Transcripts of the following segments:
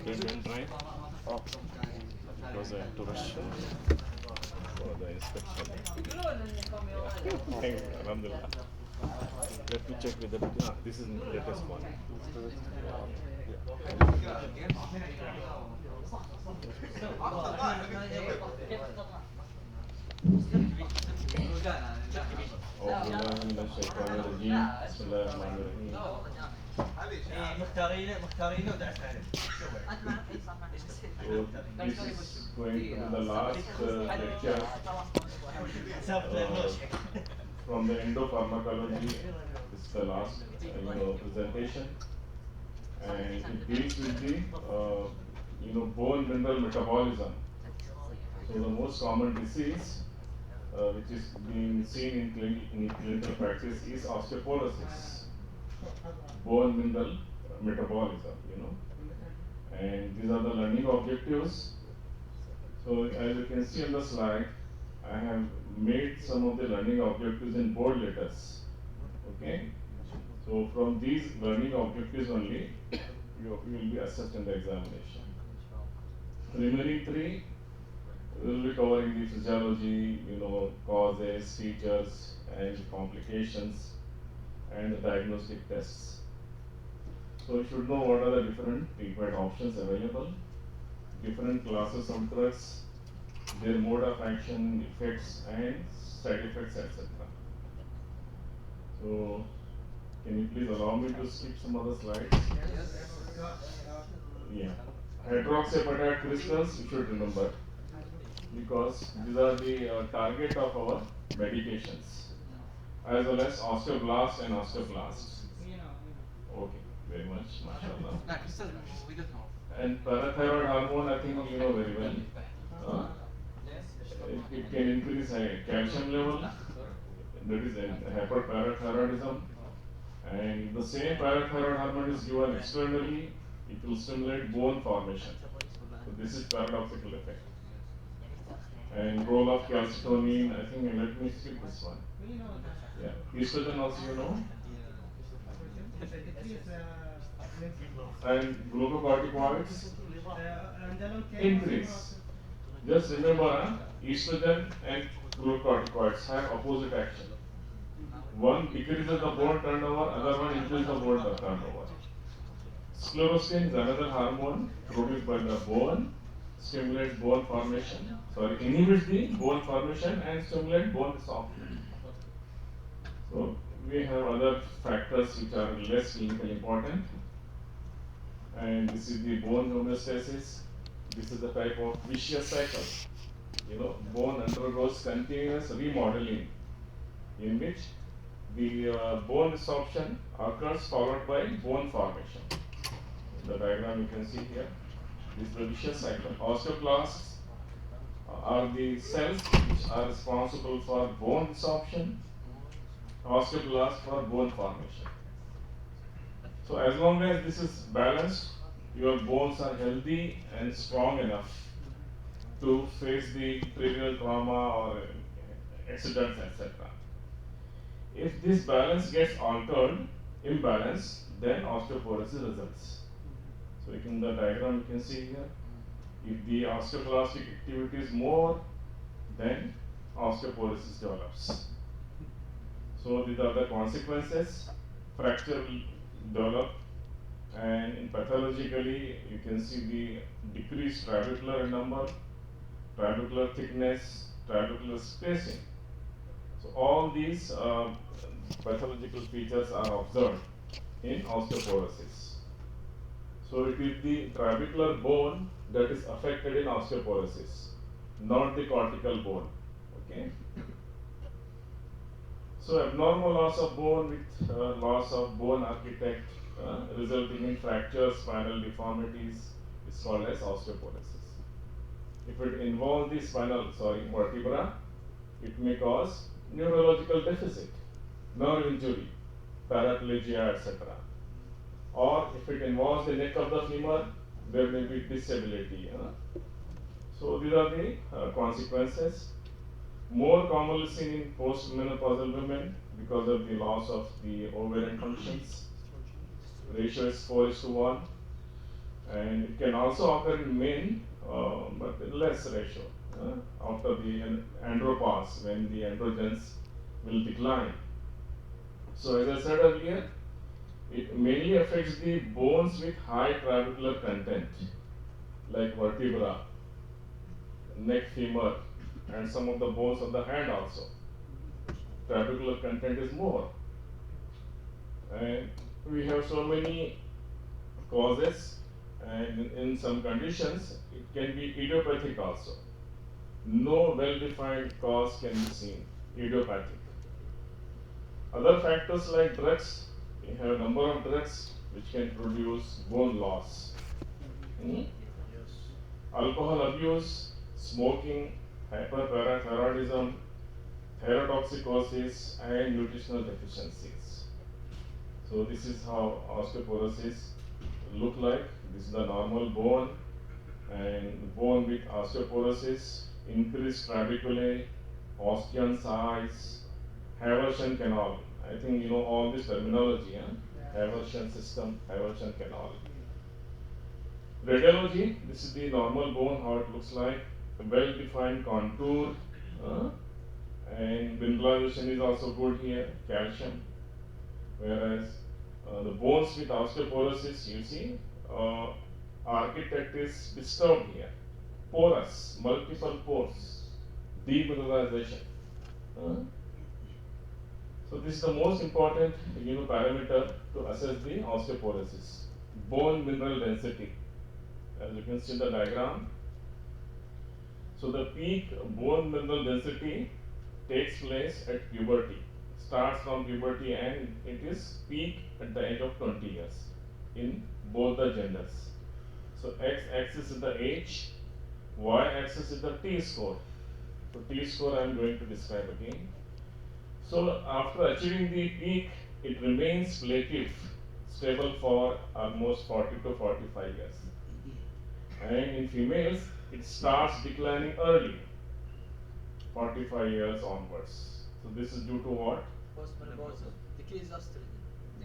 Didn't try. Oh, Because I had to rush for the inspection. Yeah. oh, Thank you. Alhamdulillah. Let me check with the. This is the latest one. أعوذ بالله من الشيطان الرجيم بسم الله الرحمن الرحيم. مختارينه ودعست عليه. So this is going to be the last lecture from the Pharmacology. This is the last presentation, and it deals with the bone mineral metabolism. So the most common disease which is being seen in clinical practice is osteoporosis, bone mineral metabolism. And these are the learning objectives. So as you can see on the slide, I have made some of the learning objectives in bold letters. Okay. So from these learning objectives only, you will be assessed in the examination. Remaining three, we will be covering the physiology, causes, features, and complications, and the diagnostic tests. So you should know what are the different treatment options available, different classes of drugs, their mode of action, effects, and side effects, etc. So, can you please allow me to skip some other slides? Yeah. Hydroxyapatite crystals, you should remember, because these are the target of our medications, as well as osteoblasts and osteoclasts. Okay, very much, mashallah. And parathyroid hormone, I think you know very well. It can increase calcium level, that is hyperparathyroidism. And if the same parathyroid hormone is given externally, it will stimulate bone formation. So this is paradoxical effect. And role of calcitonin, I think let me skip this one. Yeah, estrogen also you know. And glucocorticoids increase. Just remember, estrogen and glucocorticoids have opposite action. One decreases the bone turnover, other one increases the bone turnover. Sclerostin is another hormone produced by the bone, stimulates bone formation, inhibits the bone formation and stimulates bone resorption. So we have other factors which are less clinically important. And this is the bone homeostasis. This is the type of vicious cycle. Bone undergoes continuous remodeling, in which the bone resorption occurs followed by bone formation. The diagram you can see here. This is the vicious cycle. Osteoclasts are the cells which are responsible for bone resorption, osteoblasts for bone formation. So as long as this is balanced, your bones are healthy and strong enough to face the trivial trauma or accidents, etc. If this balance gets altered, imbalance, then osteoporosis results. So in the diagram you can see here, if the osteoclastic activity is more, then osteoporosis develops. So these are the consequences. Fracture will develop, and pathologically you can see the decreased trabecular number, trabecular thickness, trabecular spacing. So all these pathological features are observed in osteoporosis. So it is the trabecular bone that is affected in osteoporosis, not the cortical bone. Okay. So abnormal loss of bone with loss of bone architect resulting in fractures, spinal deformities is called as osteoporosis. If it involves the vertebra, it may cause neurological deficit, nerve injury, paraplegia, etc. Or if it involves the neck of the femur, there may be disability. So these are the consequences. More commonly seen in postmenopausal women because of the loss of the ovarian functions. Ratio is 4:1. And it can also occur in men, but in less ratio after the andropause, when the androgens will decline. So as I said earlier, it mainly affects the bones with high trabecular content, like vertebra, neck, femur, and some of the bones of the hand also. Trabecular content is more. And we have so many causes, and in some conditions it can be idiopathic also. No well-defined cause can be seen, idiopathic. Other factors like drugs, we have a number of drugs which can produce bone loss. Alcohol abuse, smoking, hyperparathyroidism, thyrotoxicosis, and nutritional deficiencies. So this is how osteoporosis look like. This is the normal bone, and bone with osteoporosis, increased trabeculae, osteon size, Haversian canal. I think you know all this terminology, Haversian system, Haversian canal. Radiology, this is the normal bone, how it looks like, a well-defined contour, and mineralization is also good here, calcium. Whereas the bones with osteoporosis, you see, architect is disturbed here, porous, multiple pores, demineralization. So this is the most important parameter to assess the osteoporosis. Bone mineral density, as you can see in the diagram. So the peak bone mineral density takes place at puberty. Starts from puberty and it is peak at the age of 20 years in both the genders. So x-axis is the age, y-axis is the T-score. So T-score I am going to describe again. So after achieving the peak, it remains plateau, stable for almost 40 to 45 years. And in females, it starts declining early, 45 years onwards. So this is due to what?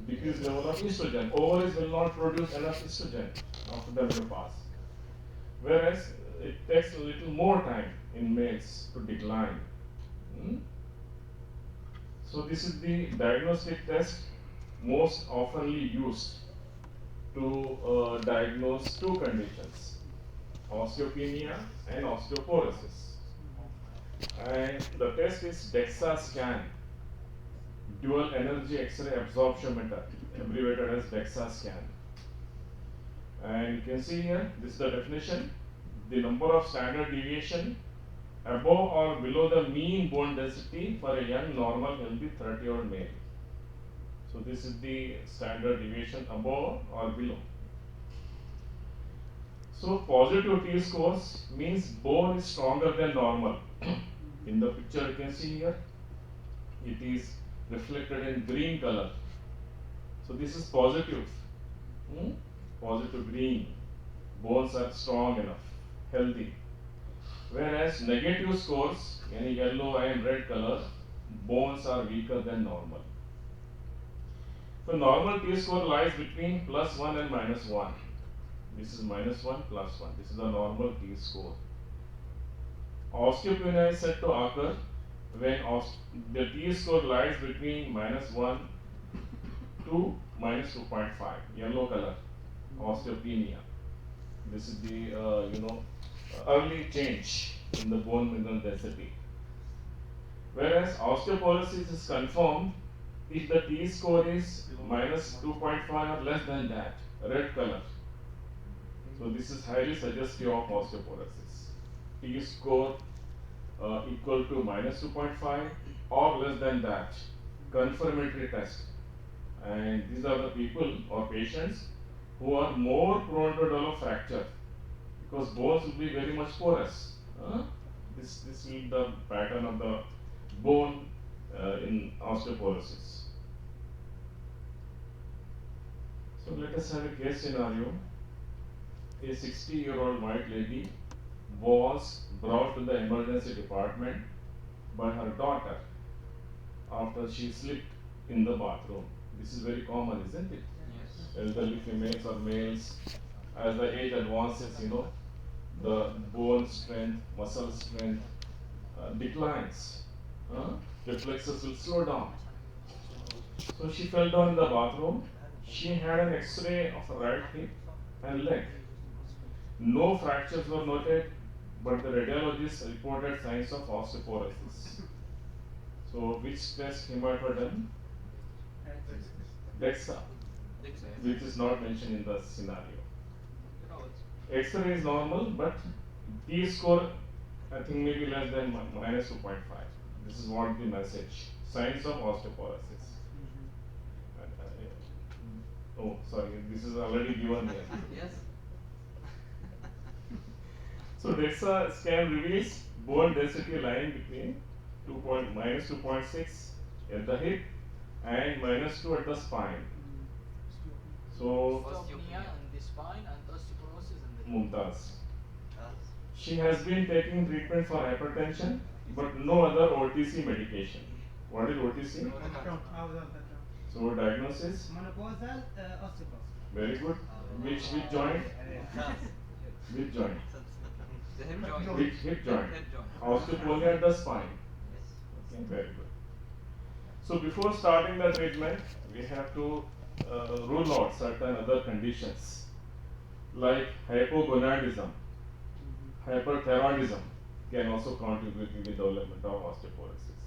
Decreased level of estrogen. Ovaries will not produce enough estrogen after the menopause. Whereas it takes a little more time in males to decline. So this is the diagnostic test most oftenly used to diagnose two conditions, osteopenia and osteoporosis. And the test is DEXA scan, dual energy X-ray absorptiometer, abbreviated as DEXA scan. And you can see here, this is the definition, the number of standard deviation above or below the mean bone density for a young, normal, healthy 30-year-old male. So this is the standard deviation above or below. So positive T-scores means bone is stronger than normal. In the picture you can see here, it is reflected in green color. So this is positive. Positive green. Bones are strong enough, healthy. Whereas negative scores, in yellow and red color, bones are weaker than normal. So normal T-score lies between +1 and -1. This is -1, +1. This is a normal T-score. Osteopenia is said to occur when the T-score lies between -1 to -2.5, yellow color, osteopenia. This is the early change in the bone mineral density. Whereas osteoporosis is confirmed if the T-score is -2.5 or less than that, red color. So this is highly suggestive of osteoporosis. T-score equal to -2.5 or less than that, confirmatory test. And these are the people or patients who are more prone to develop fracture, because bones will be very much porous. This will be the pattern of the bone in osteoporosis. So let us have a case scenario. A 60-year-old white lady was brought to the emergency department by her daughter after she slipped in the bathroom. This is very common, isn't it? Yes. Elderly females or males as the age advances, the bone strength, muscle strength declines. Reflexes will slow down. So she fell down in the bathroom. She had an X-ray of her right hip and leg. No fractures were noted, but the radiologist reported signs of osteoporosis. So which test he might have done? DEXA, which is not mentioned in the scenario. X-ray is normal, but T score, I think maybe less than minus 2.5. This is what the message. Signs of osteoporosis. Oh, sorry, this is already given here. Yes. So DEXA scan reveals bone density lying between minus 2.6 at the hip and minus 2 at the spine. So Osteopenia in the spine and osteoporosis in the Mumtaz. She has been taking treatment for hypertension, but no other OTC medication. What is OTC? So diagnosis? Menopausal osteoporosis. Very good. Which joint? Which joint? The hip joint. Which hip joint? Hip joint. Osteopenia at the spine. Yes. Okay, very good. So before starting the treatment, we have to rule out certain other conditions like hypogonadism, hyperthyroidism can also contribute in the development of osteoporosis.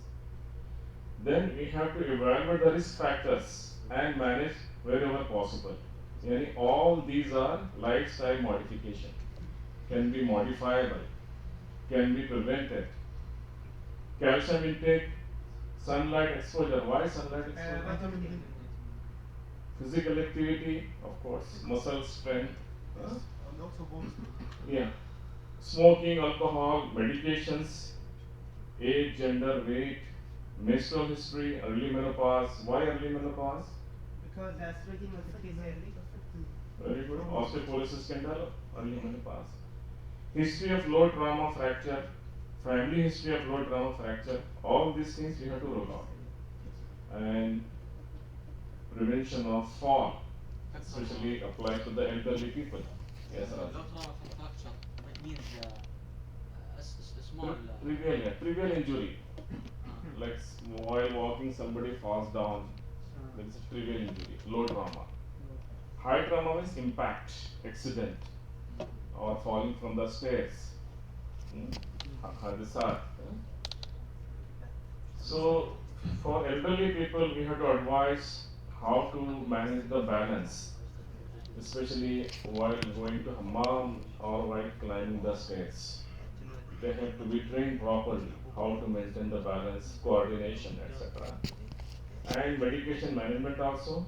Then we have to evaluate the risk factors and manage wherever possible. All these are lifestyle modification, can be modifiable, can be prevented. Calcium intake, sunlight exposure. Why sunlight exposure? Physical activity, of course, muscle strength. Yeah. Smoking, alcohol, medications, age, gender, weight, menstrual history, early menopause. Why early menopause? Because estrogen was increased. Very good. Osteoporosis can develop early menopause. History of low trauma fracture, family history of low trauma fracture. All these things we have to rule out. And prevention of fall, especially applies to the elderly people. Yes, Low trauma from fracture. It means a small. trivial injury. Like while walking, somebody falls down. That is a trivial injury. Low trauma. High trauma means impact, accident, or falling from the stairs. Hadisat. So, for elderly people, we have to advise how to manage the balance, especially while going to hammam or while climbing the stairs. They have to be trained properly how to maintain the balance, coordination, etc. And medication management also.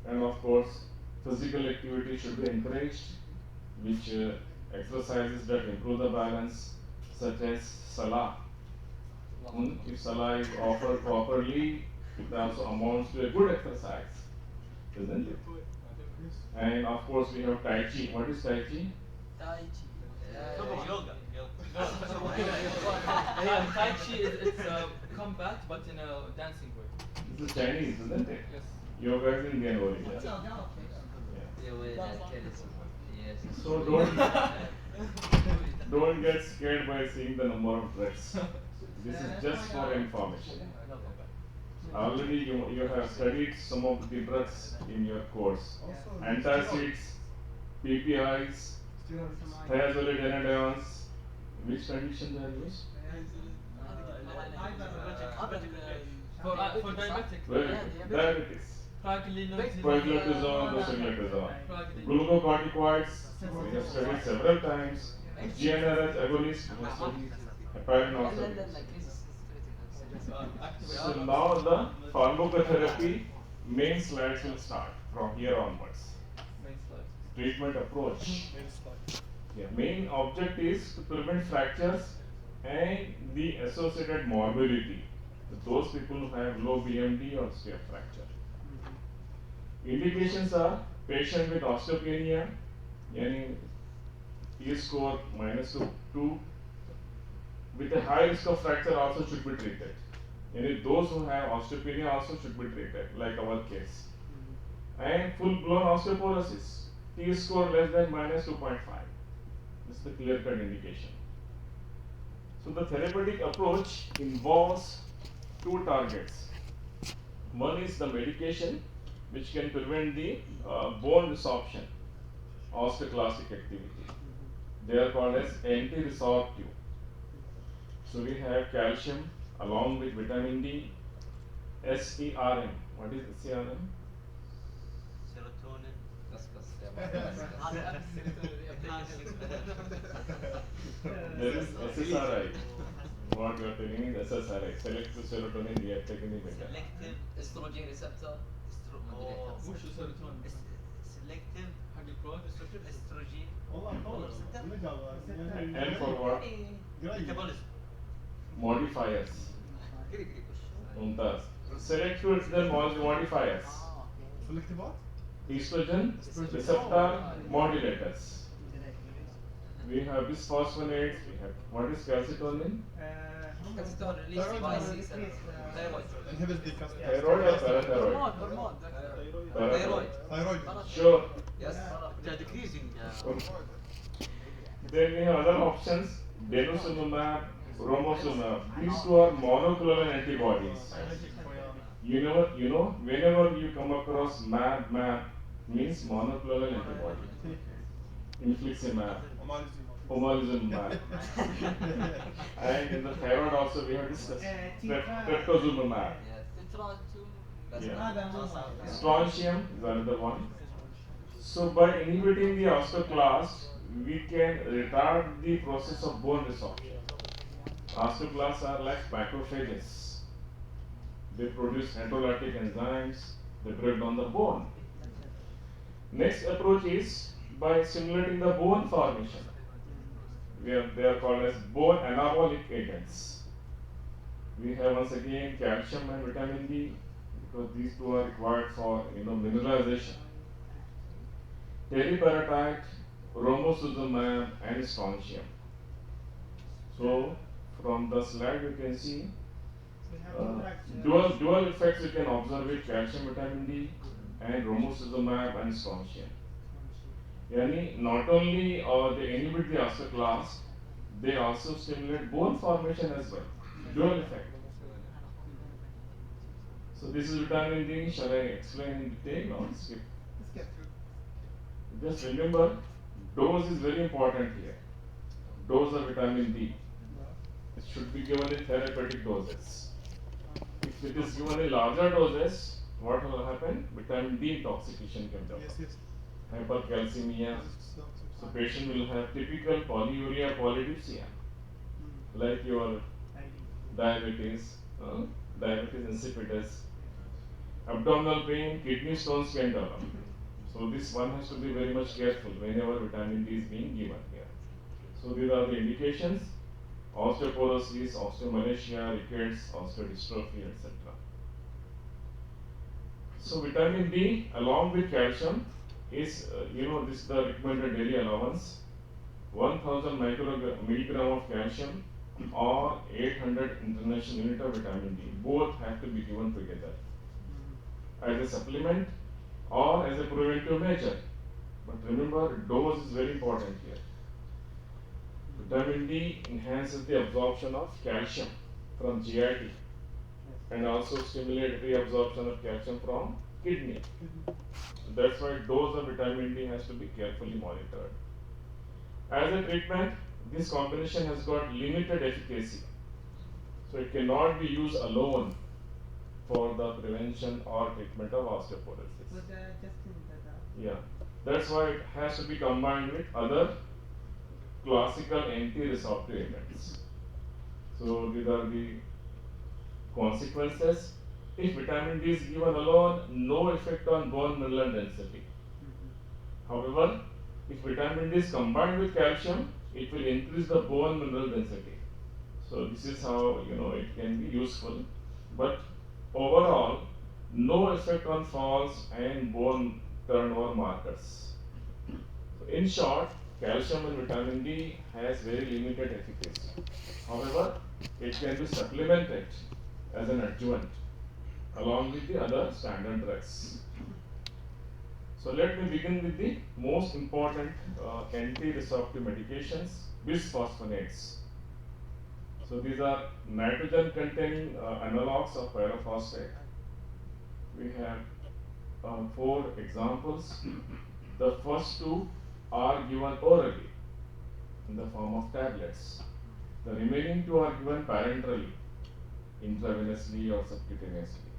And of course, physical activity should be encouraged, which exercises that improve the balance, such as salah. If salah is offered properly, it also amounts to a good exercise, isn't it? And of course, we have Tai Chi. What is Tai Chi? Tai Chi. Yoga. Yeah, Tai Chi it's combat but in a dancing way. This is Chinese, isn't it? Yes. Yoga is Indian origin. Yes. So don't get scared by seeing the number of drugs. This is just for information. Already you have studied some of the drugs in your course. Antacids, PPIs, thiazolidinediones. Which condition they are used? For diabetic. Very good. Diabetes. Pregnenolone. Pregnenolone, dosiglitazone. Glucocorticoids, we have studied several times. GnRH agonists, we have studied heparin also. So now the pharmacotherapy main slides will start from here onwards. Main slide. Treatment approach. Yeah, main object is to prevent fractures and the associated morbidity. Those people who have low BMD or stiff fracture. Indications are patient with osteopenia, yani T score -2, with a high risk of fracture also should be treated. Yani those who have osteopenia also should be treated, like our case. And full blown osteoporosis, T-score less than minus 2.5. This is the clear-cut indication. So the therapeutic approach involves two targets. One is the medication, which can prevent the bone resorption, osteoclastic activity. They are called as anti-resorptive. So we have calcium along with vitamin D, SERM. What is SERM? Serotonin. بس هذا There is SSRI. What you are telling is SSRI, selective serotonin reuptake inhibitor. selective استروجين ريسبتور وش السيروتونين؟ selective حق البرون estrogen And for what? metabolism. Modifiers. Mumtaz. Selective the modifiers. Selective what? Estrogen receptor modulators. We have bisphosphonates. We have what is calcitonin? كالسيتون ريليس باي سي 7 ثايرويد Inhibits the Thyroid or parathyroid? هرمون Parathyroid. thyroid. Sure. يس They're decreasing. Then we have other options: denosumab, romosumab. These two are monoclonal antibodies. You know, whenever you come across MAB means monoclonal antibody. Infliximab, omalizumab. And in the thyroid also we have discussed trastuzumab. تتراتوم Yeah. Strontium is another one. So by inhibiting the osteoclast, we can retard the process of bone resorption. Osteoclasts are like macrophages. They produce hydrolytic enzymes, they break down the bone. Next approach is by stimulating the bone formation. They are called as bone anabolic agents. We have once again calcium and vitamin D because these two are required for mineralization. Teriparatide, romosozumab and strontium. So from the slide you can see dual effects you can observe with calcium, vitamin D and romosozumab and strontium. Yani not only they inhibit the osteoclast, they also stimulate bone formation as well. Dual effect. So this is vitamin D. Shall I explain in detail or skip? Just remember, dose is very important here. Dose of vitamin D. It should be given in therapeutic doses. If it is given in larger doses, what will happen? Vitamin D intoxication can develop. Yes, yes. Hypercalcemia. So patient will have typical polyuria, polydipsia, like your diabetes, diabetes insipidus, abdominal pain, kidney stones can develop. So this one has to be very much careful whenever vitamin D is being given here. So these are the indications: osteoporosis, osteomalacia, rickets, osteodystrophy, etc. So vitamin D along with calcium is, this is the recommended daily allowance: 1000 milligram of calcium or 800 international unit of vitamin D. Both have to be given together as a supplement or as a preventive measure. But remember, dose is very important here. Vitamin D enhances the absorption of calcium from GIT and also stimulates reabsorption of calcium from kidney. That's why dose of vitamin D has to be carefully monitored. As a treatment, this combination has got limited efficacy. So it cannot be used alone for the prevention or treatment of osteoporosis. Yeah, that's why it has to be combined with other classical anti-resorptive agents. So these are the consequences. If vitamin D is given alone, no effect on bone mineral density. However, if vitamin D is combined with calcium, it will increase the bone mineral density. So this is how it can be useful. But overall, no effect on falls and bone turnover markers. So in short, calcium and vitamin D has very limited efficacy. However, it can be supplemented as an adjuvant along with the other standard drugs. So let me begin with the most important anti-resorptive medications, bisphosphonates. So these are nitrogen-containing analogs of pyrophosphate. We have 4 examples. The first 2 are given orally in the form of tablets. The remaining 2 are given parenterally, intravenously or subcutaneously.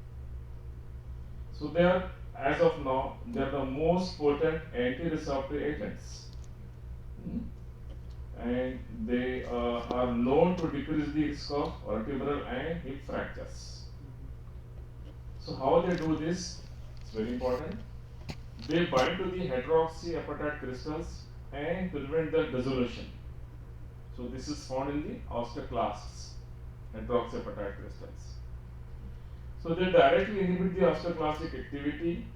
So they are, as of now, they are the most potent anti-resorptive agents. And they are known to decrease the risk of vertebral and hip fractures. So how they do this? It's very important. They bind to the hydroxyapatite crystals and prevent their dissolution. So this is found in the osteoclasts, hydroxyapatite crystals. So they directly inhibit the osteoclastic activity,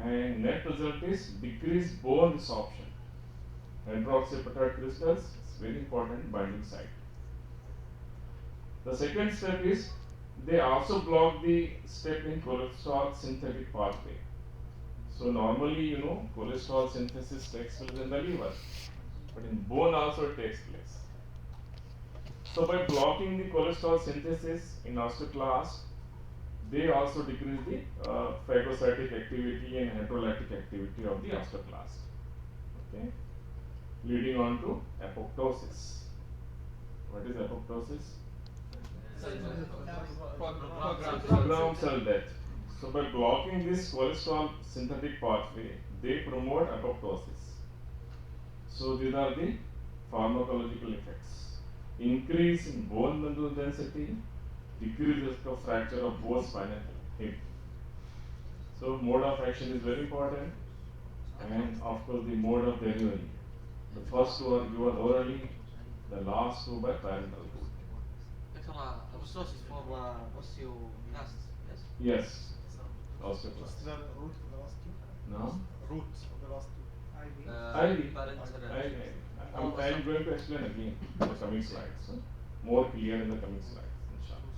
and net result is decreased bone resorption. Hydroxyapatite crystals is very important binding site. The second step is they also block the step in cholesterol synthetic pathway. So normally, cholesterol synthesis takes place in the liver, but in bone also it takes place. So by blocking the cholesterol synthesis in osteoclast, they also decrease the phagocytic activity and hydrolactic activity of the osteoclast. Okay, leading on to apoptosis. What is apoptosis? Programmed cell death. So by blocking this cholesterol synthetic pathway, they promote apoptosis. So these are the pharmacological effects: increase in bone mineral density, decrease risk of fracture of both spine and hip. So mode of action is very important, and of course the mode of delivery. The first 2 are given orally, the last 2 by parenteral route. Apoptosis for osteoclast, yes? Yes, osteoclast. What's the root of the last 2? No? Root of the last 2. IV. I'm going to explain again in the coming slides. More clear in the coming slides, inshallah.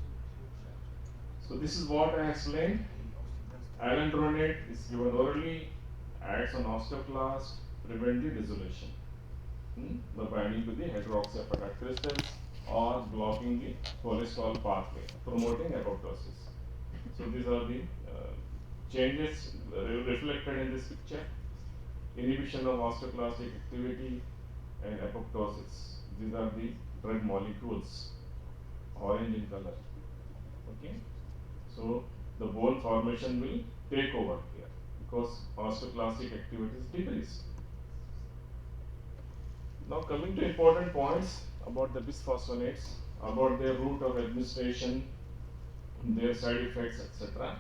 So this is what I explained. Alendronate is given orally, acts on osteoclast, prevent the dissolution by binding to the hydroxyapatite crystals or blocking the cholesterol pathway, promoting apoptosis. So these are the changes reflected in this picture: inhibition of osteoclastic activity and apoptosis. These are the drug molecules, orange in color. Okay, so the bone formation will take over here because osteoclastic activity is decreased. Now coming to important points about the bisphosphonates, about their route of administration, their side effects, etc.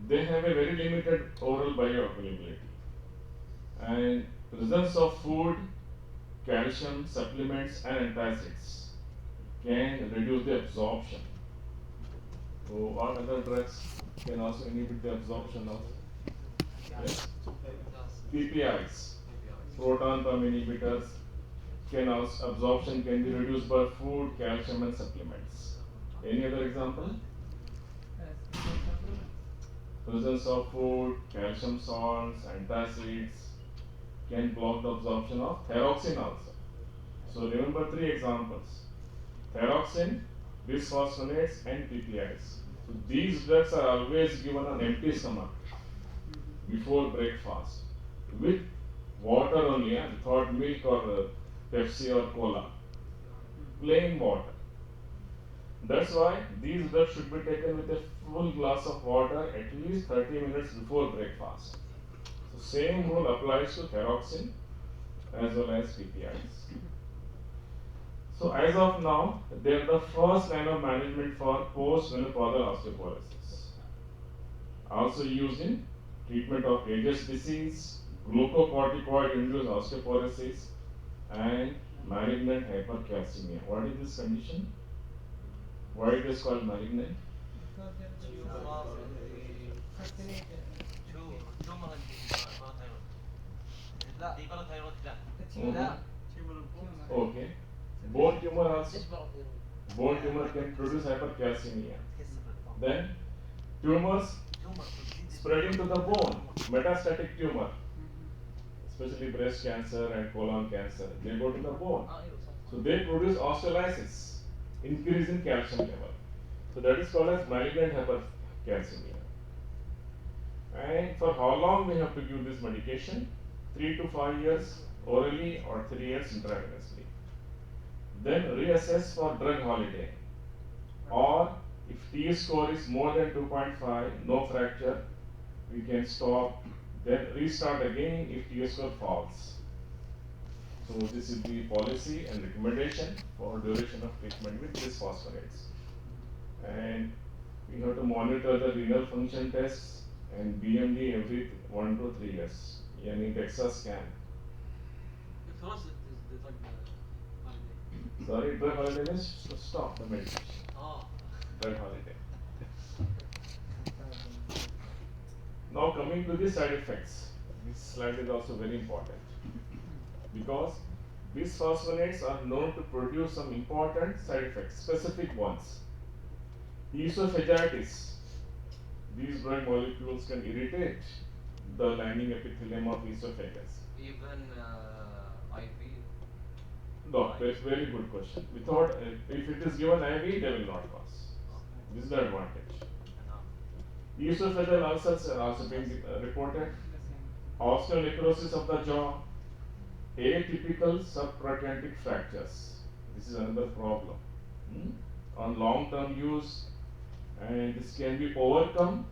They have a very limited oral bioavailability, and presence of food, calcium supplements and antacids can reduce the absorption. So what other drugs can also inhibit the absorption of? Yes. PPIs, proton pump inhibitors, can also absorption can be reduced by food, calcium and supplements. Any other example? Presence of food, calcium salts, antacids can block the absorption of thyroxine also. So remember 3 examples: thyroxine, bisphosphonates and PPIs. So these drugs are always given on empty stomach before breakfast with water only, without milk or Pepsi or cola, plain water. That's why these drugs should be taken with a full glass of water at least 30 minutes before breakfast. So same rule applies to thyroxine as well as PPIs. So as of now, they are the first line of management for post-menopausal osteoporosis. Also used in treatment of Ages disease, glucocorticoid-induced osteoporosis, and malignant hypercalcemia. What is this condition? Why it is called malignant? Okay. Bone tumor also. Bone tumor can produce hypercalcemia. Then tumors spreading to the bone. metastatic tumor, especially breast cancer and colon cancer, they go to the bone. So they produce osteolysis, increase in calcium level. So that is called as malignant hypercalcemia. And for how long we have to give this medication? 3 to 5 years orally or 3 years intravenously. Then reassess for drug holiday. Or if T score is more than 2.5, no fracture, we can stop, then restart again if T score falls. So this is the policy and recommendation for duration of treatment with bisphosphonates. And we have to monitor the renal function tests and BMD every 1 to 3 years. Yani DEXA scan. For us, it is the holiday. Sorry, drug holiday means to stop the medication. Oh. Drug holiday. Now coming to the side effects. This slide is also very important because bisphosphonates are known to produce some important side effects, specific ones. Esophagitis. These drug molecules can irritate the lining epithelium of esophagus. Even IV. No, that's very good question. Without, if it is given IV, they will not cause. This is the advantage. Esophageal ulcers are also being reported. Osteonecrosis of the jaw, atypical subtrochanteric fractures. This is another problem. On long-term use, and this can be overcome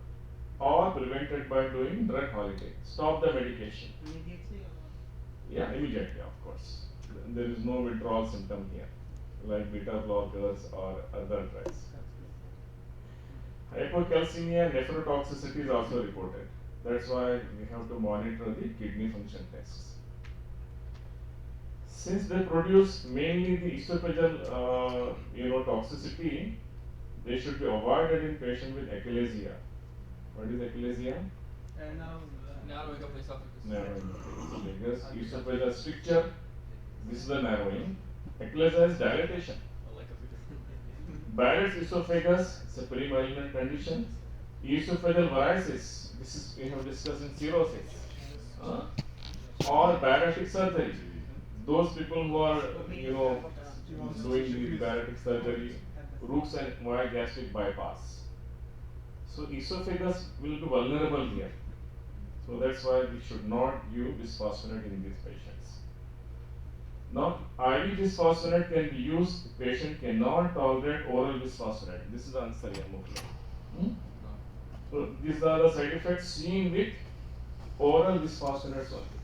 or prevented by doing drug holiday. Stop the medication. Immediately or? Yeah, immediately, of course. There is no withdrawal symptom here, like beta blockers or other drugs. Hypocalcemia and nephrotoxicity is also reported. That's why we have to monitor the kidney function tests. Since they produce mainly the esophageal toxicity, they should be avoided in patients with achalasia. What is achalasia? Narrowing of the esophagus. Narrowing of the esophagus. Esophageal stricture. This is the narrowing. Achalasia is dilatation. Barrett's esophagus is a pre-malignant condition. Esophageal varices. This is we have discussed in cirrhosis. Or bariatric surgery. Those people who are doing the bariatric surgery, Roux and Moya gastric bypass. So esophagus will be vulnerable here. So that's why we should not give bisphosphonate in these patients. Now, IV bisphosphonate can be used if patient cannot tolerate oral bisphosphonate. This is the answer here. So these are the side effects seen with oral bisphosphonates only.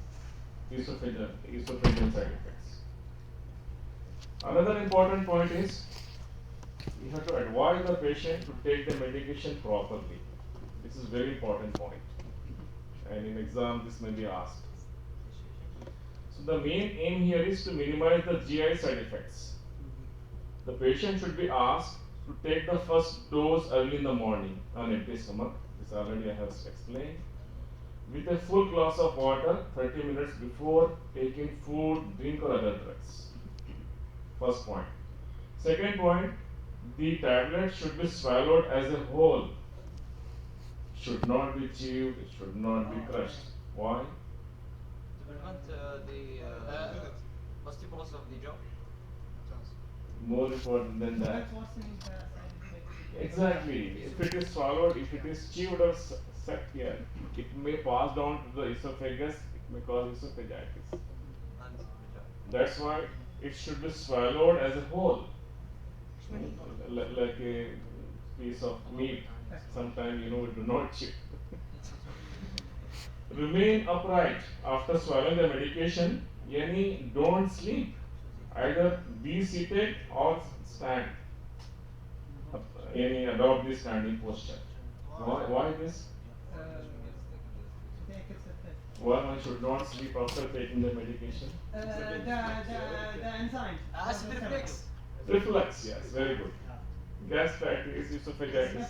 Esophageal side effects. Another important point is we have to advise the patient to take the medication properly. This is very important point. And in exam this may be asked. So the main aim here is to minimize the GI side effects. The patient should be asked to take the first dose early in the morning on empty stomach. This already I have explained. With a full glass of water 30 minutes before taking food, drink or other drugs. First point. Second point, the tablet should be swallowed as a whole. Should not be chewed, it should not be crushed. Why? To prevent the osteoporosis of the jaw. More important than that. That's what's in the side effect. Exactly. If it is swallowed, if it is chewed or sucked here, it may pass down to the esophagus, it may cause esophagitis. And the jaw. That's why it should be swallowed as a whole. Like a piece of meat. Sometimes we do not chew. Remain upright after swallowing the medication. Don't sleep. Either be seated or stand. Adopt this standing posture. Why this? Take its effect. Why one should not sleep after taking the medication? The enzyme. Acid reflux. Reflux, yes, very good. Gastritis, esophagitis.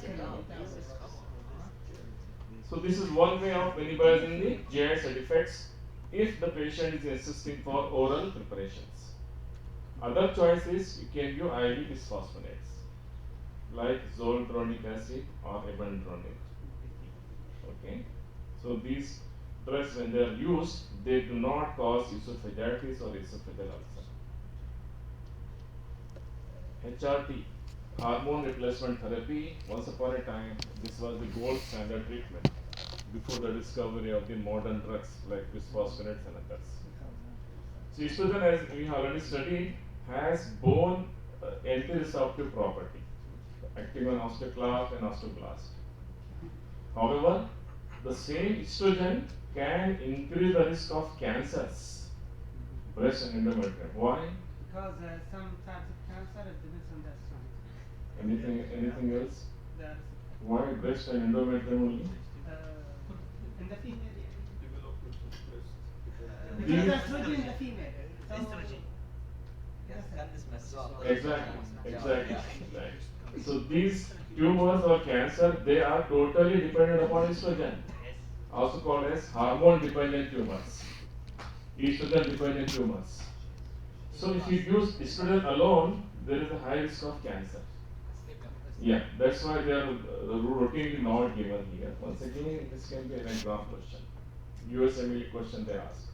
So this is one way of minimizing the GI side effects if the patient is insisting for oral preparations. Other choice is you can give IV bisphosphonates like zoledronic acid or ibandronate. Okay, so these drugs when they are used, they do not cause esophagitis or esophageal ulcer. HRT, hormone replacement therapy, once upon a time, this was the gold standard treatment before the discovery of the modern drugs like bisphosphonates and others. So estrogen, as we have already studied, has bone anti-resorptive property, acting on osteoclast and osteoblast. However, the same estrogen can increase the risk of cancers, breast and endometrium. Why? Because some types of cancer it depends on the estrogen. Anything else? The Why breast and endometrium only? in the female. Development of breast. Because the estrogen in the female. So Estrogen. Yes, can this mess up? Exactly. So these tumors or cancer, they are totally dependent upon estrogen, also called as hormone dependent tumors, estrogen dependent tumors. So if you use estrogen alone, there is a high risk of cancer. Yeah, that's why they are routinely not given here. Once again, this can be an exam question. USMLE question they ask.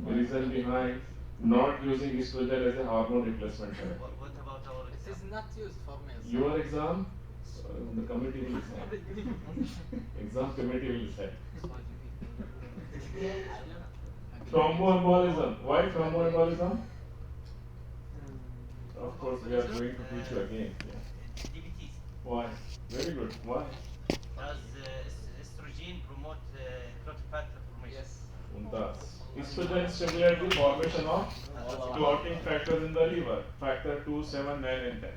The reason behind not using estrogen as a hormone replacement therapy. What about our It is not used for males. Your exam, the committee will decide. Exam committee will decide. Thromboembolism. Why thromboembolism? Of course, we are going to teach you again. Yeah. DVTs? Why? Very good. Why? Does estrogen promote clotting factor formation? Yes. Thus, estrogen stimulates the formation of clotting factors in the liver, factor 2, 7, 9, and 10.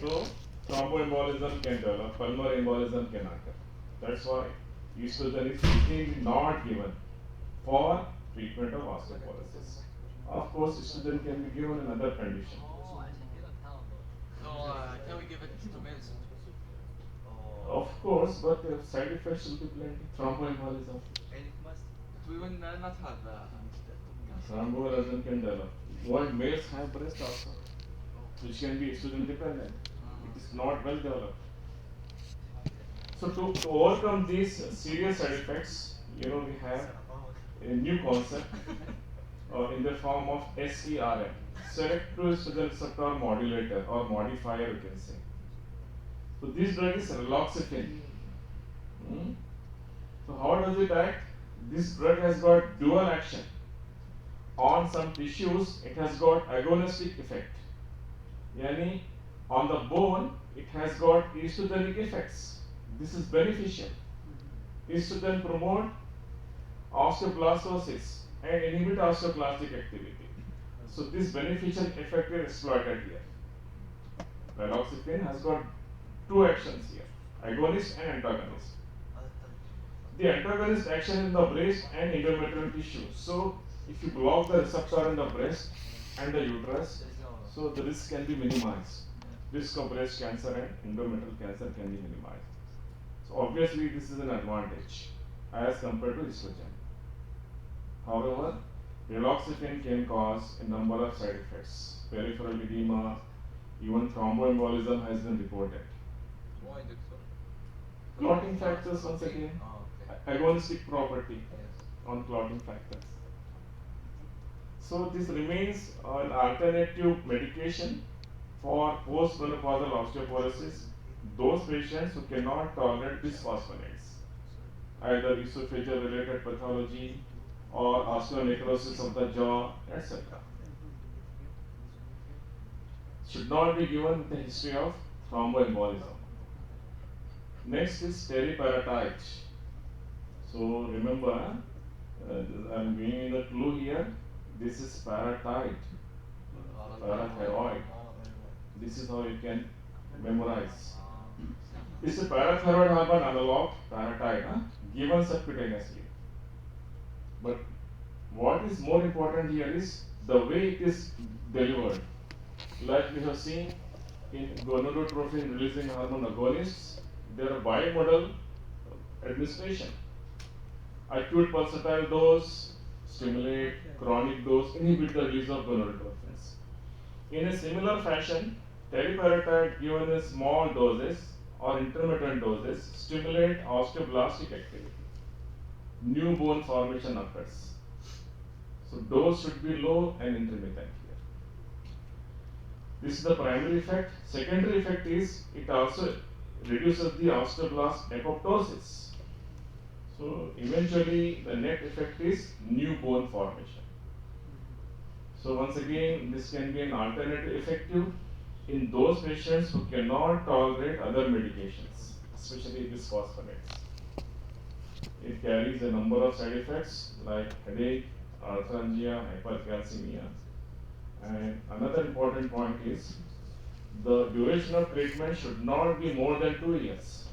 So, thromboembolism can develop, pulmonary embolism can occur. That's why estrogen is routinely not given for treatment of osteoporosis. Of course, estrogen can be given in other conditions. So, can we give it to males? Of course, but the side effects will be plenty. Thromboembolism. And it must. We will not have Thromboembolism can develop. Why males have breast also, which can be estrogen dependent. It is not well developed. So to overcome these serious side effects, we have a new concept in the form of SERM, selective estrogen receptor modulator or modifier, you can say. So this drug is raloxifene. So how does it act? This drug has got dual action. On some tissues, it has got agonistic effect. Yani, on the bone, it has got estrogenic effects. This is beneficial. Estrogen promote osteoblastosis and inhibit osteoclastic activity. So this beneficial effect is exploited here. Raloxifene has got two actions here, agonist and antagonist. The antagonist action in the breast and endometrial tissue. So if you block the receptor in the breast and the uterus, so the risk can be minimized. Risk of breast cancer and endometrial cancer can be minimized. So obviously this is an advantage as compared to estrogen. However, raloxifene can cause a number of side effects. Peripheral edema, even thromboembolism has been reported. Why, doctor? Clotting factors once again, agonistic property on clotting factors. So this remains an alternative medication for post-menopausal osteoporosis, those patients who cannot tolerate bisphosphonates, either esophageal related pathology or osteonecrosis of the jaw, etc. Should not be given with a history of thromboembolism. Next is teriparatide. So remember, I am giving you the clue here. This is paratide, parathyroid. This is how you can memorize. This is parathyroid hormone analog, paratide, given subcutaneously. But what is more important here is the way it is delivered. Like we have seen in gonadotropin releasing hormone agonists, there are bimodal administration. Acute pulsatile dose stimulate, chronic dose inhibit the release of gonadotropins. In a similar fashion, teriparatide given in small doses or intermittent doses stimulate osteoblastic activity. new bone formation occurs. So dose should be low and intermittent here. This is the primary effect. Secondary effect is it also reduces the osteoblast apoptosis. So eventually the net effect is new bone formation. So once again, this can be an alternative effective in those patients who cannot tolerate other medications, especially bisphosphonates. It carries a number of side effects like headache, arthralgia, hypercalcemia. And another important point is the duration of treatment should not be more than 2 years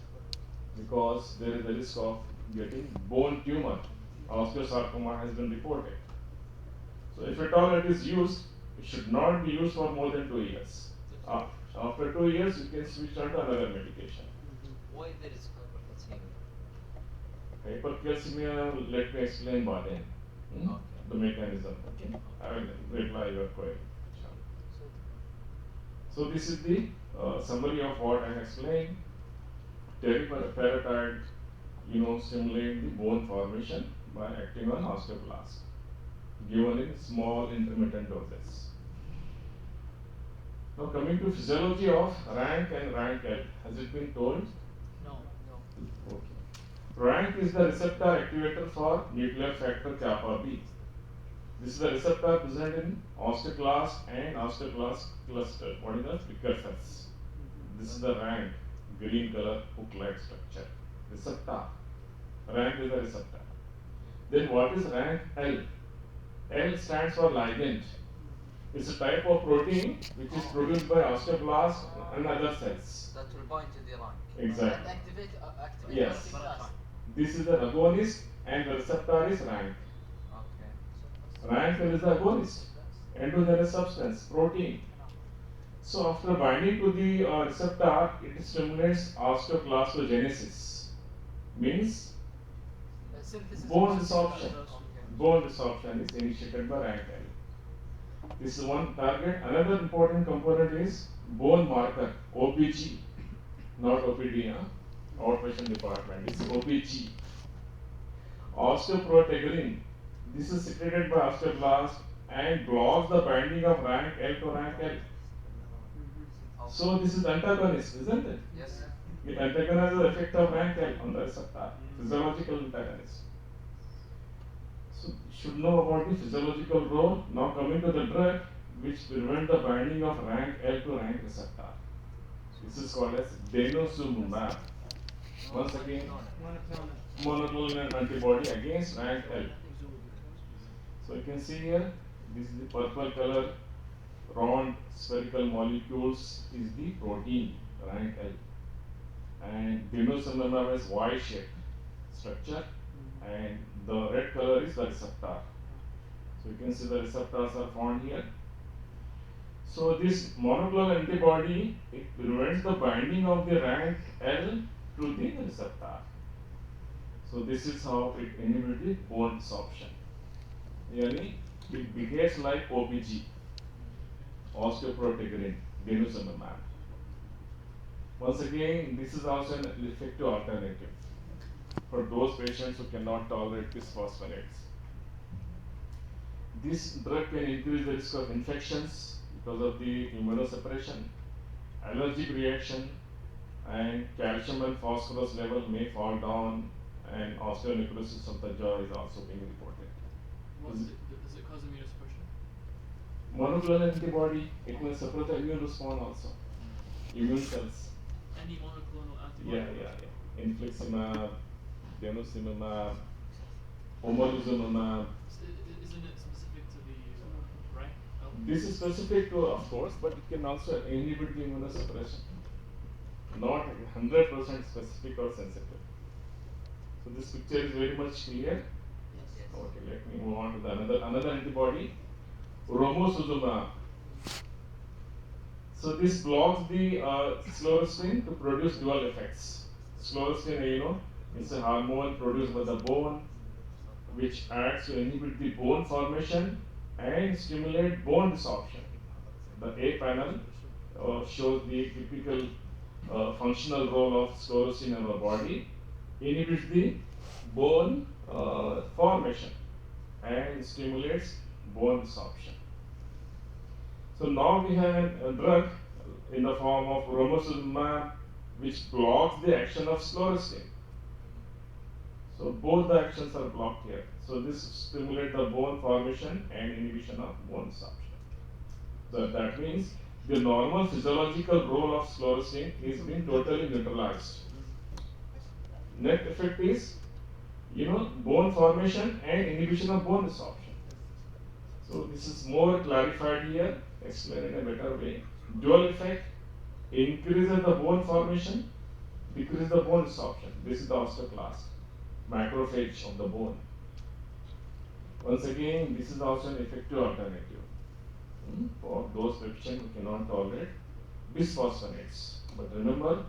because there is a risk of getting bone tumor. Osteosarcoma has been reported. So if at all it is used, it should not be used for more than 2 years. After 2 years, you can switch on to another medication. Why there is hypercalcemia? Hypercalcemia, let me explain by then. Okay. The mechanism. Okay. I will reply your query. So this is the summary of what I explained. Teriparatide, stimulate the bone formation by acting on osteoblast, given in small intermittent doses. Now coming to physiology of rank and rank L, has it been told? No. Okay. Rank is the receptor activator for nuclear factor kappa B. This is the receptor present in osteoclast and osteoclast cluster. What is the precursors? This is the rank, green color hook-like structure. Receptor. Rank is the receptor. Then what is rank L? L stands for ligand. It's a type of protein which is produced by osteoblast and other cells. That will bind to the rank. Exactly. And activate Yes. osteoclast. This is the agonist and the receptor is rank. Okay. Rank is the agonist, endogenous substance, protein. So after binding to the receptor, it stimulates osteoclastogenesis. Means Synthesis. bone resorption. Okay. Bone resorption is initiated by rank L. This is one target. Another important component is bone marker, OPG, not OPD, outpatient department. It's OPG. Osteoprotegerine. This is secreted by osteoblast and blocks the binding of rank L to rank L. So this is antagonist, isn't it? Yes. It antagonizes the effect of rank L on the receptor, physiological antagonist. So you should know about the physiological role. Now coming to the drug which prevent the binding of rank L to rank receptor. This is called as denosumab. Once again, monoclonal antibody against rank L. So you can see here, this is the purple color, round spherical molecules is the protein, rank L. And denosumab has Y-shaped structure, and the red color is the receptor. So you can see the receptors are found here. So this monoclonal antibody, it prevents the binding of the rank L to the receptor. So this is how it inhibits the bone absorption. Yani it behaves like OPG, osteoprotegerine, denosumab. Once again, this is also an effective alternative for those patients who cannot tolerate bisphosphonates. This drug can increase the risk of infections because of the immunosuppression, allergic reaction, and calcium and phosphorus level may fall down, and osteonecrosis of the jaw is also being reported. Does it cause immunosuppression? Monoclonal antibody, it may suppress the immune response also. Immune cells. Any monoclonal antibody? Yeah. Infliximab, denosumab, omalizumab. Isn't it specific to the rank? This is specific to, of course, but it can also inhibit the immunosuppression. Not 100% specific or sensitive. So this picture is very much clear. Yes. Okay, let me move on to the another antibody, romosozumab. So this blocks the sclerostin to produce dual effects. Sclerostin, is a hormone produced by the bone, which acts to inhibit the bone formation and stimulate bone resorption. The A panel shows the typical functional role of sclerostin in our body. Inhibits the bone formation and stimulates bone resorption. So now we have a drug in the form of romosozumab which blocks the action of sclerostin. So both the actions are blocked here. So this stimulates the bone formation and inhibition of bone resorption. So that means the normal physiological role of sclerostin is being totally neutralized. Net effect is, bone formation and inhibition of bone resorption. So this is more clarified here, explained in a better way. Dual effect increases the bone formation, decreases the bone resorption. This is the osteoclast, macrophage of the bone. Once again, this is also an effective alternative for those patients who cannot tolerate bisphosphonates. But remember,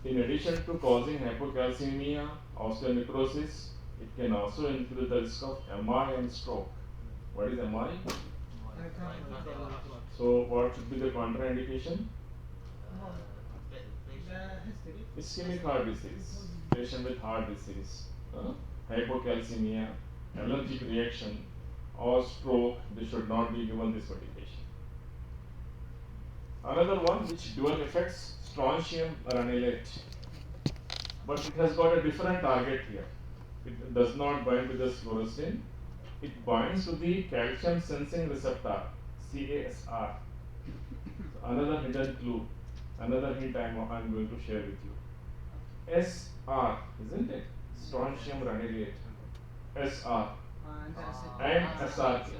in addition to causing hypocalcemia, osteonecrosis, it can also increase the risk of MI and stroke. What is MI? So what should be the contraindication? Ischemic heart disease, patient with heart disease, hypocalcemia, allergic reaction, or stroke, they should not be given this medication. Another one which dual effects, strontium ranelate, but it has got a different target here. It does not bind to the sclerostin. It binds to the calcium sensing receptor, CASR. Another hidden clue, another hint I'm going to share with you. SR, isn't it? Strontium ranelate. SR and SRK.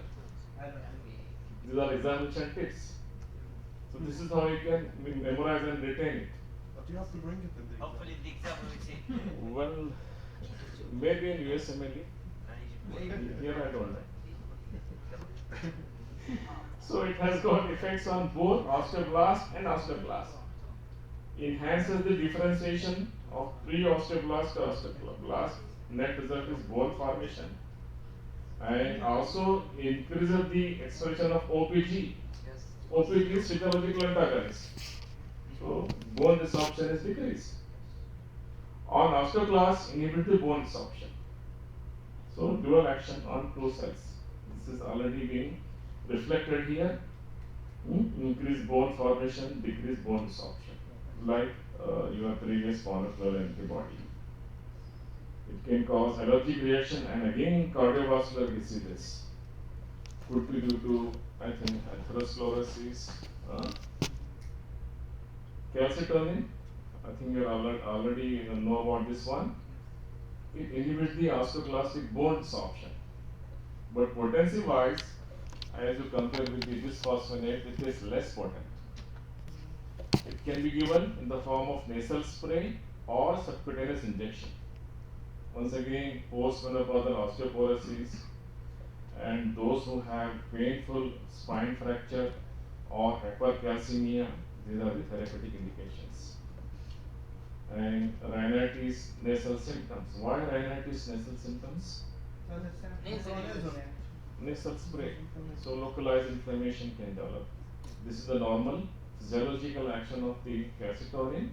These are examination tips. So this is how you can memorize and retain it. But you have to bring it in the Hopefully the exam will be safe. Well, maybe in USMLE. Here I don't know. So it has got effects on both osteoblast and osteoclast. Enhances the differentiation of pre-osteoblast to osteoblast. Net result is bone formation. And also increases the expression of OPG. OPG is physiological antagonist. So bone resorption is decreased. On osteoclast, inhibit the bone resorption. So dual action on two cells. This is already being reflected here. Increase bone formation, decrease bone resorption, like your previous monoclonal antibody. It can cause allergic reaction and again cardiovascular diseases. Could be due to, I think, atherosclerosis. Calcitonin, I think you already know about this one. It inhibits the osteoclastic bone resorption. But potency wise, as you compare with the bisphosphonate, it is less potent. It can be given in the form of nasal spray or subcutaneous injection. Once again, postmenopausal osteoporosis and those who have painful spine fracture or hypercalcemia, these are the therapeutic indications. And rhinitis nasal symptoms. Why rhinitis nasal symptoms? Nasal spray. So localized inflammation can develop. This is the normal physiological action of the calcitonin.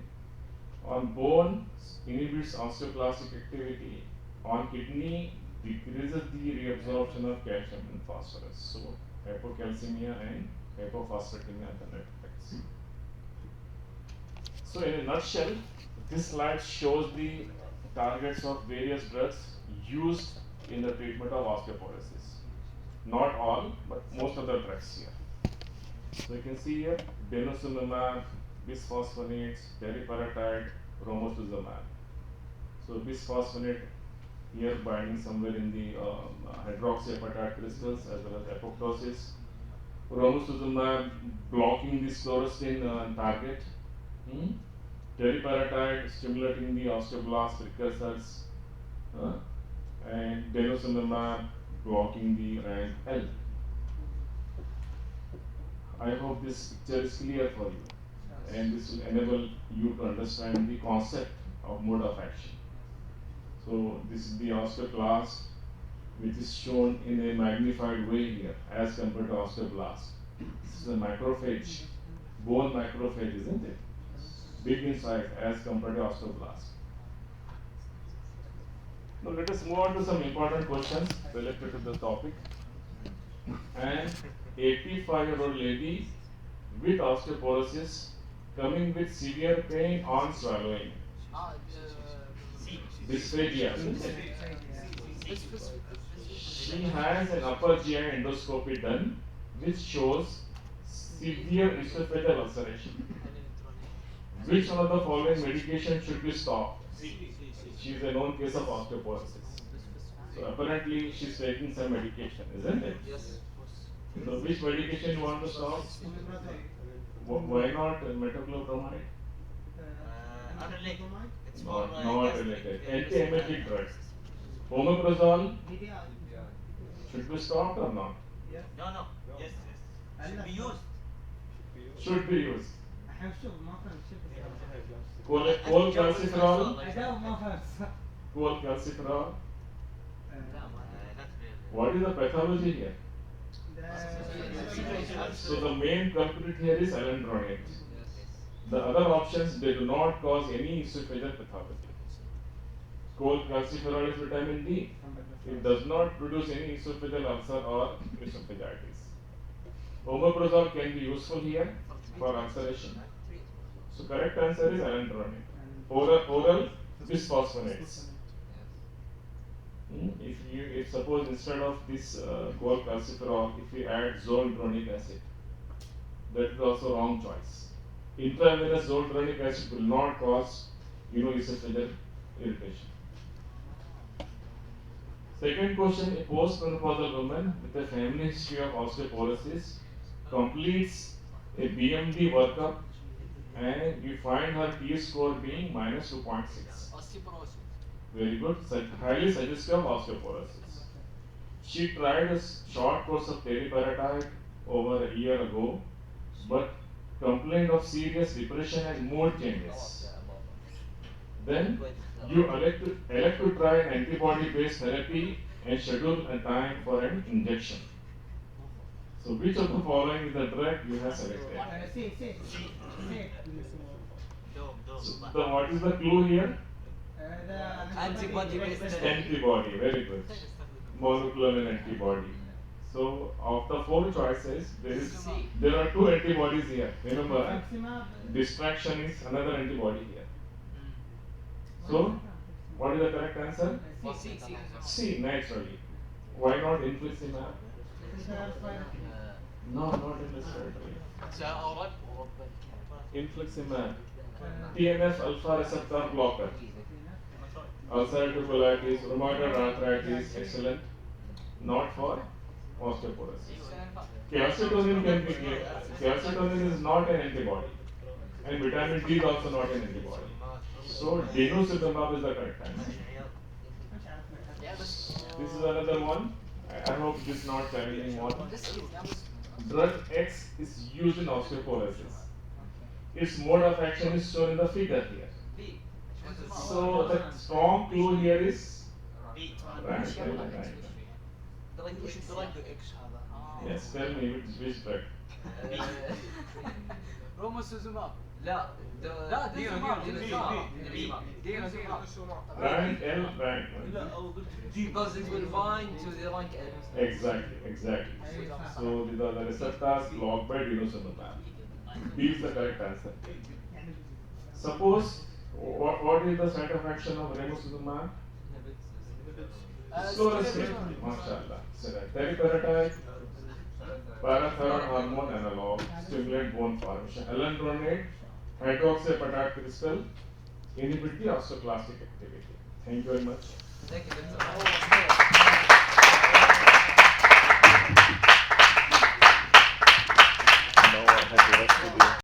On bone, inhibits osteoclastic activity. On kidney, decreases the reabsorption of calcium and phosphorus. So hypocalcemia and hypophosphatemia are the net effects. So in a nutshell, this slide shows the targets of various drugs used in the treatment of osteoporosis. Not all, but most of the drugs here. So you can see here, denosumab, bisphosphonates, teriparatide, romosozumab. So bisphosphonate here binding somewhere in the hydroxyapatite crystals as well as apoptosis. Romosozumab blocking the sclerostin target. Teriparatide stimulating the osteoblast precursors. And denosumab blocking the rank L. I hope this picture is clear for you, and this will enable you to understand the concept of mode of action. So this is the osteoclast, which is shown in a magnified way here as compared to osteoblast. This is a macrophage, bone macrophage, isn't it? Big in size as compared to osteoblast. Now let us move on to some important questions related to the topic. An 85-year-old lady with osteoporosis coming with severe pain on swallowing. Dysphagia, isn't it? She has an upper GI endoscopy done which shows severe esophageal ulceration. Which one of the following medication should be stopped? She is a known case of osteoporosis. So apparently she is taking some medication, isn't it? Yes. So which medication you want to stop? Why not metoclopramide? Unrelated. It's more Not related. Anti-emetic drugs. Omeprazole should be stopped or not? No. Yes. Should be used. Should be used. الحين شوف ما فهمت شوف Cholecalciferol. أجاوب ما فهمت Cholecalciferol. Not really. What is the pathology here? So the main culprit here is alendronate. The other options, they do not cause any esophageal pathology. Cholecalciferol is vitamin D. It does not produce any esophageal ulcer or esophagitis. Omeprazole can be useful here for ulceration. So correct answer is alendronate. Oral bisphosphonates. If suppose instead of this cholecalciferol, if we add zoledronic acid, that is also wrong choice. Intravenous zoledronic acid will not cause esophageal irritation. Second question: a postmenopausal woman with a family history of osteoporosis completes a BMD workup and you find her T-score being minus 2.6. Osteoporosis. Very good. Highly suggestive of osteoporosis. She tried a short course of teriparatide over a year ago, but complained of serious depression and mood changes. Then you elect to try an antibody-based therapy and schedule a time for an injection. So which of the following is the drug you have selected? So what is the clue here? Antibody based Antibody, very good. Monoclonal antibody. So of the four choices, there are two antibodies here. Remember, distraction is another antibody here. So what is the correct answer? C, naturally. Why not infliximab? No, not in respiratory. Infliximab. TNF alpha receptor blocker. Ulcerative colitis, rheumatoid arthritis, excellent. Not for osteoporosis. Calcitonin is not an antibody, and vitamin D is also not an antibody. So denosumab is the correct answer. This is another one. I hope this is not challenging one. Drug X is used in osteoporosis. Its mode of action is shown in the figure here. So the strong clue here is right. Yes, tell me which drug. روموسوزوماب. لا Rank L, rank. Because it will bind to the rank L. Exactly. So the receptors blocked by denosumab. B is the correct answer. Suppose what is the site of action of remusumab? Slow escape. Mashallah. Teriparatide, parathyroid hormone analog, stimulate bone formation. Alendronate, hydroxyapatite crystal, inhibit the osteoclastic activity. Thank you very much. Thank you, Dr.